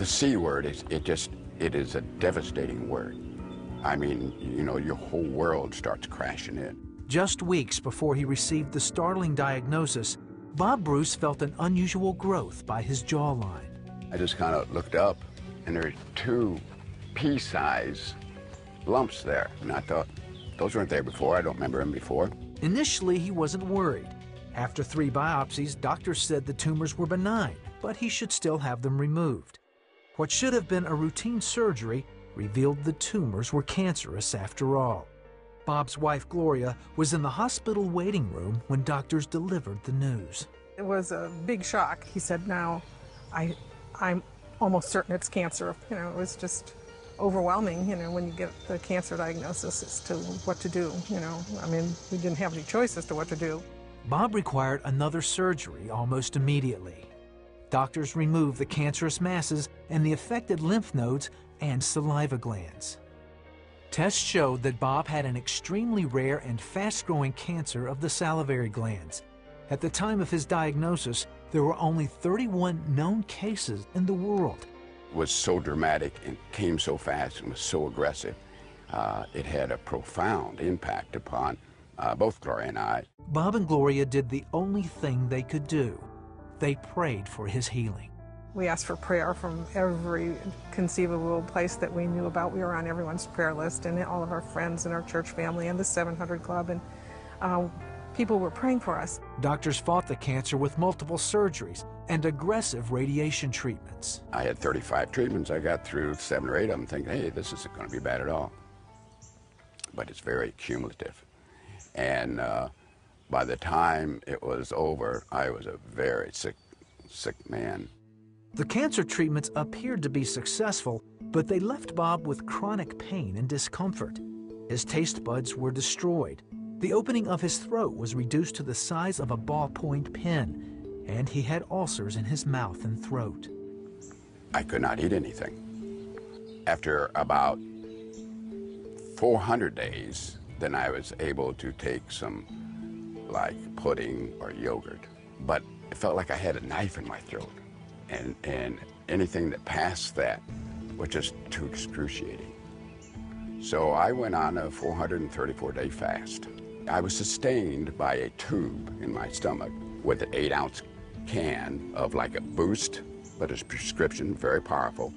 The C word, it is a devastating word. I mean, you know, your whole world starts crashing in. Just weeks before he received the startling diagnosis, Bob Bruce felt an unusual growth by his jawline. I just kind of looked up, and there were 2 pea-sized lumps there. And I thought, those weren't there before. I don't remember them before. Initially, he wasn't worried. After 3 biopsies, doctors said the tumors were benign, but he should still have them removed. What should have been a routine surgery revealed the tumors were cancerous after all. Bob's wife, Gloria, was in the hospital waiting room when doctors delivered the news. It was a big shock. He said, now, I'm almost certain it's cancer. You know, it was just overwhelming, you know, when you get the cancer diagnosis as to what to do, you know. I mean, we didn't have any choice as to what to do. Bob required another surgery almost immediately. Doctors removed the cancerous masses and the affected lymph nodes and saliva glands. Tests showed that Bob had an extremely rare and fast-growing cancer of the salivary glands. At the time of his diagnosis, there were only 31 known cases in the world. It was so dramatic and came so fast and was so aggressive. It had a profound impact upon both Gloria and I. Bob and Gloria did the only thing they could do. They prayed for his healing. We asked for prayer from every conceivable place that we knew about. We were on everyone's prayer list, and all of our friends and our church family and the 700 Club, and people were praying for us. Doctors fought the cancer with multiple surgeries and aggressive radiation treatments. I had 35 treatments. I got through 7 or 8 of them thinking, hey, this isn't going to be bad at all. But it's very cumulative. And by the time it was over, I was a very sick man. The cancer treatments appeared to be successful, but they left Bob with chronic pain and discomfort. His taste buds were destroyed. The opening of his throat was reduced to the size of a ballpoint pen, and he had ulcers in his mouth and throat. I could not eat anything. After about 400 days, then I was able to take some, like pudding or yogurt. But it felt like I had a knife in my throat. And anything that passed that was just too excruciating. So I went on a 434-day fast. I was sustained by a tube in my stomach with an 8-ounce can of like a Boost, but it's prescription, very powerful.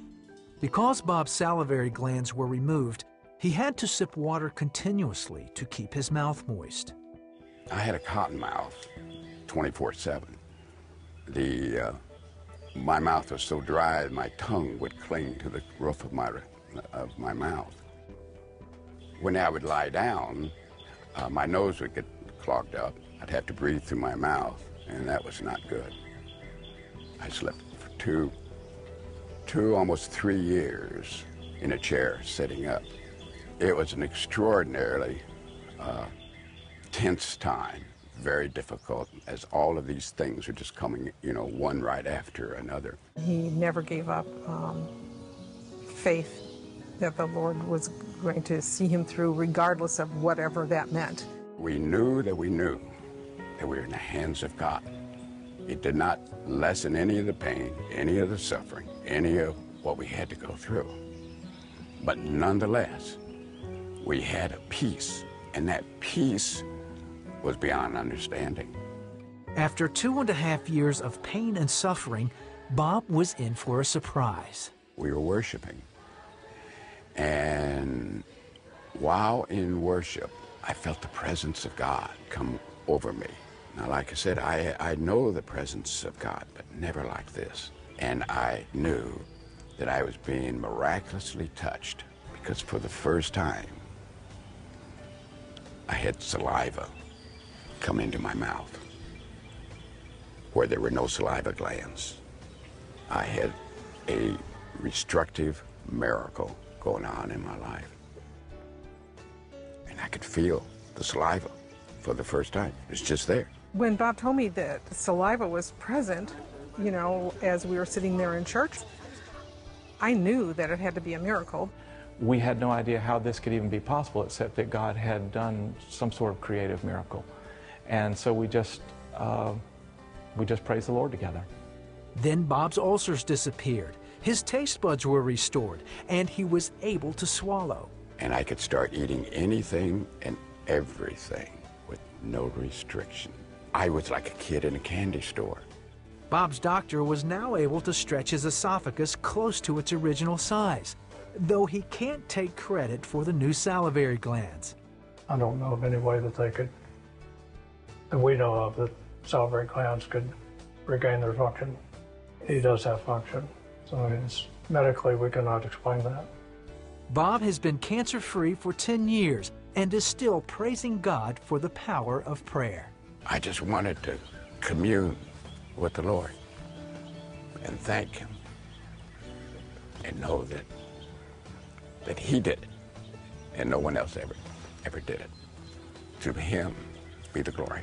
Because Bob's salivary glands were removed, he had to sip water continuously to keep his mouth moist. I had a cotton mouth 24/7. My mouth was so dry, my tongue would cling to the roof of my mouth. When I would lie down, my nose would get clogged up. I'd have to breathe through my mouth, and that was not good. I slept for almost 3 years in a chair, sitting up. It was an extraordinarily tense time. Very difficult, as all of these things are just coming, you know, one right after another. He never gave up faith that the Lord was going to see him through regardless of whatever that meant. We knew that we were in the hands of God. It did not lessen any of the pain, any of the suffering, any of what we had to go through. But nonetheless, we had a peace, and that peace was beyond understanding. After 2.5 years of pain and suffering, Bob was in for a surprise. We were worshiping, and while in worship, I felt the presence of God come over me. Now, like I said, I know the presence of God, but never like this. And I knew that I was being miraculously touched, because for the first time, I had saliva come into my mouth where there were no saliva glands. I had a restructive miracle going on in my life. And I could feel the saliva for the first time. It's just there. When Bob told me that the saliva was present, you know, as we were sitting there in church, I knew that it had to be a miracle. We had no idea how this could even be possible, except that God had done some sort of creative miracle. And so we just praised the Lord together. Then Bob's ulcers disappeared. His taste buds were restored, and he was able to swallow. And I could start eating anything and everything with no restriction. I was like a kid in a candy store. Bob's doctor was now able to stretch his esophagus close to its original size, though he can't take credit for the new salivary glands. I don't know of any way that we know of, that salivary glands could regain their function. He does have function, so medically we cannot explain that. Bob has been cancer-free for 10 years and is still praising God for the power of prayer. I just wanted to commune with the Lord and thank Him and know that He did it and no one else ever did it. To Him be the glory.